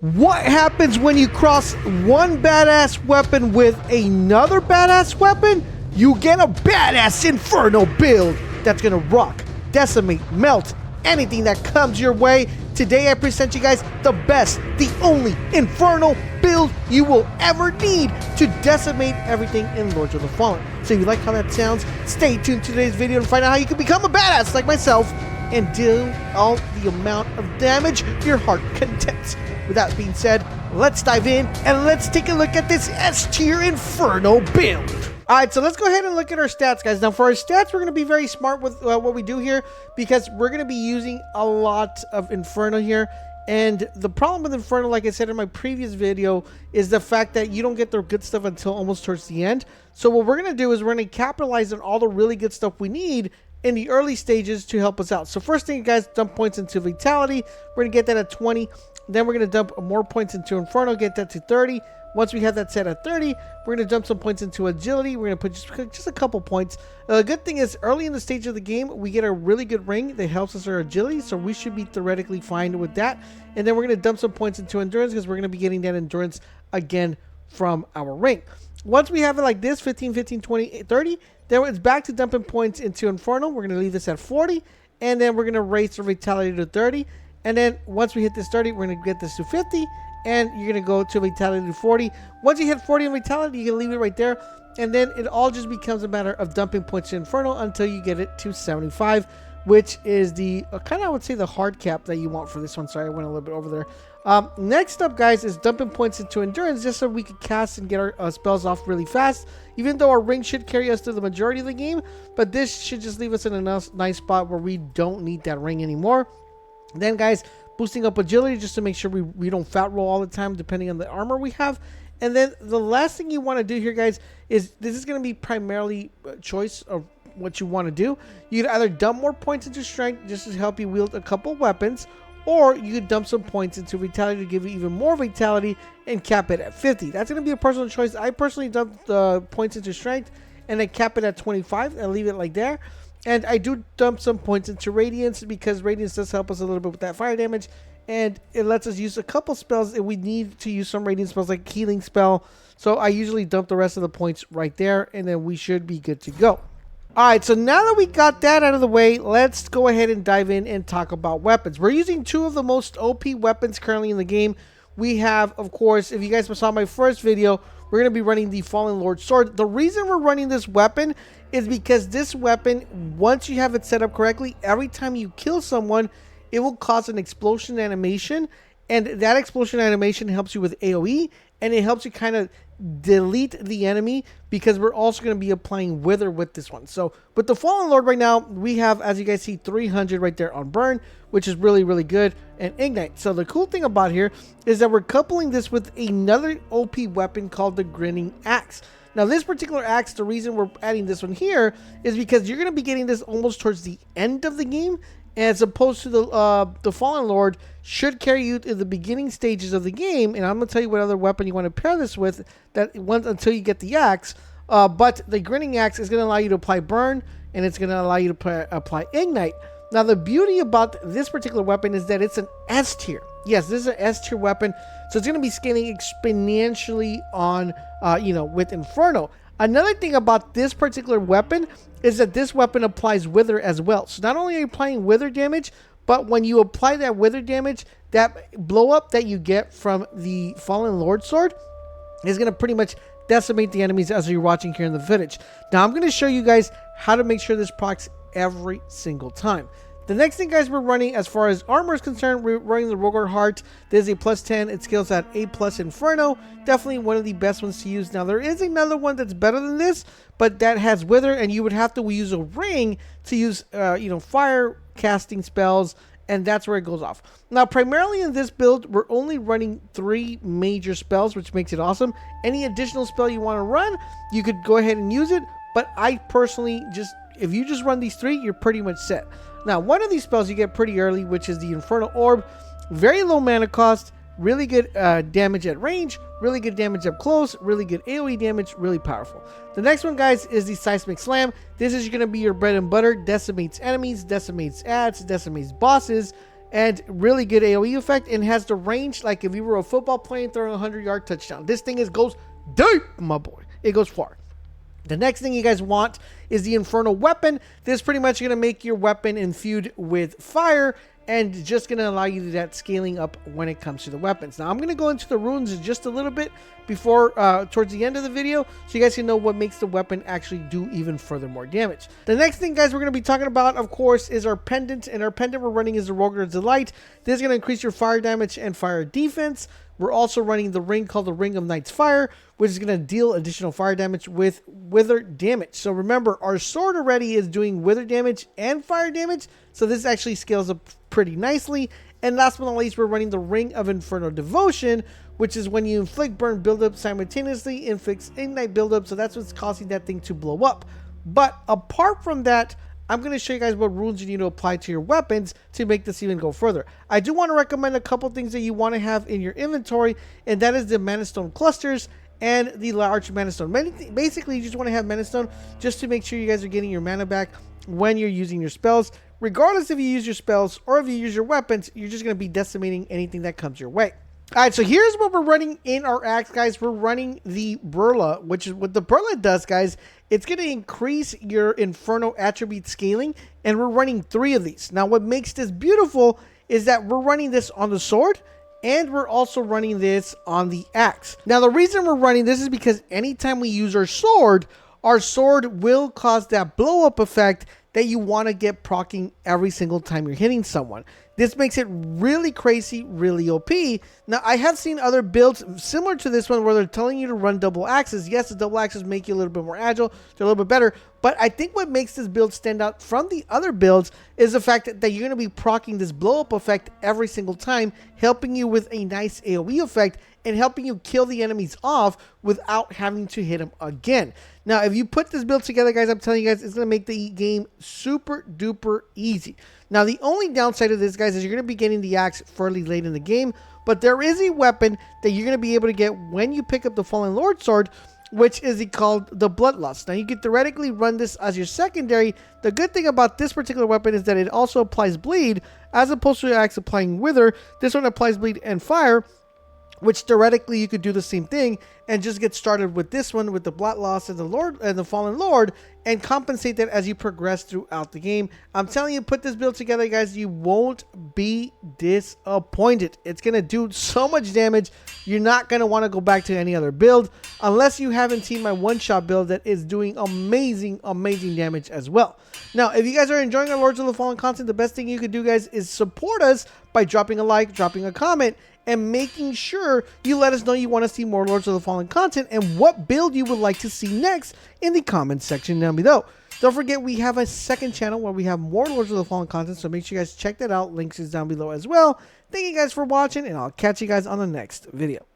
What happens when you cross one badass weapon with another badass weapon? You get a badass Inferno build that's gonna rock, decimate, melt anything that comes your way. Today I present you guys the best, the only Inferno build you will ever need to decimate everything in Lords of the Fallen. So if you like how that sounds, stay tuned to today's video and find out how you can become a badass like myself and deal all the amount of damage your heart contents. With that being said, let's dive in and let's take a look at this S Tier Inferno build. Alright, so let's go ahead and look at our stats, guys. Now for our stats, we're going to be very smart with what we do here because we're going to be using a lot of Inferno here. And the problem with Inferno, like I said in my previous video, is the fact that you don't get the good stuff until almost towards the end. So what we're going to do is we're going to capitalize on all the really good stuff we need in the early stages to help us out. So first thing, guys, dump points into Vitality. We're going to get that at 20. Then we're going to dump more points into Inferno, get that to 30. Once we have that set at 30, we're going to dump some points into Agility. We're going to put just a couple points. The good thing is, early in the stage of the game, we get a really good ring that helps us our Agility, so we should be theoretically fine with that. And then we're going to dump some points into Endurance because we're going to be getting that Endurance again from our ring. Once we have it like this, 15, 15, 20, 30, then it's back to dumping points into Inferno. We're going to leave this at 40, and then we're going to raise our Vitality to 30. And then once we hit this 30, we're going to get this to 50, and you're going to go to Vitality to 40. Once you hit 40 in Vitality, you can leave it right there, and then it all just becomes a matter of dumping points to Inferno until you get it to 75, which is the kind of, I would say, the hard cap that you want for this one. Sorry, I went a little bit over there. Next up, guys, is dumping points into Endurance just so we can cast and get our spells off really fast, even though our ring should carry us through the majority of the game, but this should just leave us in a nice spot where we don't need that ring anymore. Then, guys, boosting up Agility just to make sure we don't fat roll all the time depending on the armor we have. And then the last thing you want to do here, guys, is this is going to be primarily a choice of what you want to do. You could either dump more points into Strength just to help you wield a couple weapons, or you could dump some points into Vitality to give you even more Vitality and cap it at 50. That's going to be a personal choice. I personally dump the points into Strength and then cap it at 25 and leave it like there. And I do dump some points into Radiance because Radiance does help us a little bit with that fire damage. And it lets us use a couple spells if we need to use some Radiant spells like Healing Spell. So I usually dump the rest of the points right there, and then we should be good to go. Alright, so now that we got that out of the way, let's go ahead and dive in and talk about weapons. We're using two of the most OP weapons currently in the game. We have, of course, if you guys saw my first video, we're going to be running the Fallen Lord Sword. The reason we're running this weapon is because this weapon, once you have it set up correctly, every time you kill someone, it will cause an explosion animation, and that explosion animation helps you with AoE, and it helps you kind of delete the enemy because we're also going to be applying Wither with this one. So with the Fallen Lord right now, we have, as you guys see, 300 right there on Burn, which is really, really good, and Ignite. So the cool thing about here is that we're coupling this with another OP weapon called the Grinning Axe. Now this particular axe, the reason we're adding this one here is because you're going to be getting this almost towards the end of the game, as opposed to the Fallen Lord should carry you to the beginning stages of the game. And I'm going to tell you what other weapon you want to pair this with until you get the axe. But the Grinning Axe is going to allow you to apply Burn, and it's going to allow you to apply Ignite. Now the beauty about this particular weapon is that it's an S tier. Yes, this is an S tier weapon, so it's going to be scaling exponentially on, with Inferno. Another thing about this particular weapon is that this weapon applies Wither as well. So not only are you applying Wither damage, but when you apply that Wither damage, that blow up that you get from the Fallen Lord Sword is going to pretty much decimate the enemies as you're watching here in the footage. Now I'm going to show you guys how to make sure this procs every single time. The next thing, guys, we're running as far as armor is concerned, we're running the Rogor Heart. There's a +10. It scales at A+ Inferno. Definitely one of the best ones to use. Now there is another one that's better than this, but that has Wither, and you would have to use a ring to use fire casting spells, and that's where it goes off. Now primarily in this build, we're only running 3 major spells, which makes it awesome. Any additional spell you want to run, you could go ahead and use it, but I personally if you just run these 3, you're pretty much set. Now, one of these spells you get pretty early, which is the Infernal Orb. Very low mana cost, really good damage at range, really good damage up close, really good AoE damage, really powerful. The next one, guys, is the Seismic Slam. This is going to be your bread and butter. Decimates enemies, decimates ads, decimates bosses. and really good AoE effect, and has the range like if you were a football player and throwing a 100-yard touchdown. This thing goes deep, my boy. It goes far. The next thing you guys want is the Inferno weapon. This is pretty much going to make your weapon infused with fire and just going to allow you to do that scaling up when it comes to the weapons. Now, I'm going to go into the runes in just a little bit before, towards the end of the video, so you guys can know what makes the weapon actually do even further more damage. The next thing, guys, we're going to be talking about, of course, is our pendant, and our pendant we're running is the Roger's Delight. This is going to increase your fire damage and fire defense. We're also running the ring called the Ring of Knight's Fire, which is going to deal additional fire damage with wither damage. So remember, our sword already is doing wither damage and fire damage, so this actually scales up pretty nicely. And last but not least, we're running the Ring of Inferno Devotion, which is when you inflict burn buildup simultaneously, inflicts ignite buildup, so that's what's causing that thing to blow up. But apart from that, I'm going to show you guys what runes you need to apply to your weapons to make this even go further. I do want to recommend a couple things that you want to have in your inventory, and that is the Mana Stone clusters and the large Mana Stone. Basically, you just want to have Mana Stone just to make sure you guys are getting your mana back when you're using your spells. Regardless if you use your spells or if you use your weapons, you're just going to be decimating anything that comes your way. Alright, so here's what we're running in our axe, guys. We're running the Burla, which is what the Burla does, guys. It's going to increase your Inferno attribute scaling, and we're running 3 of these. Now, what makes this beautiful is that we're running this on the sword, and we're also running this on the axe. Now, the reason we're running this is because anytime we use our sword will cause that blow-up effect that you want to get proccing every single time you're hitting someone. This makes it really crazy, really OP. Now, I have seen other builds similar to this one where they're telling you to run double axes. Yes, the double axes make you a little bit more agile. They're a little bit better. But I think what makes this build stand out from the other builds is the fact that you're going to be proccing this blow-up effect every single time, helping you with a nice AoE effect and helping you kill the enemies off without having to hit them again. Now, if you put this build together, guys, I'm telling you guys, it's going to make the game super duper easy. Now, the only downside of this, guys, is you're going to be getting the axe fairly late in the game, but there is a weapon that you're going to be able to get when you pick up the Fallen Lord sword, which is called the Bloodlust. Now, you can theoretically run this as your secondary. The good thing about this particular weapon is that it also applies bleed, as opposed to your axe applying wither. This one applies bleed and fire, which theoretically you could do the same thing and just get started with this one with the Bloodlust and the Lord and the Fallen Lord and compensate that as you progress throughout the game. I'm telling you, put this build together, guys, you won't be disappointed. It's going to do so much damage. You're not going to want to go back to any other build unless you haven't seen my one-shot build that is doing amazing, amazing damage as well. Now, if you guys are enjoying our Lords of the Fallen content, the best thing you could do, guys, is support us by dropping a like, dropping a comment, and making sure you let us know you want to see more Lords of the Fallen content and what build you would like to see next in the comments section down below. Don't forget, we have a second channel where we have more Lords of the Fallen content, so make sure you guys check that out. Links is down below as well. Thank you guys for watching, and I'll catch you guys on the next video.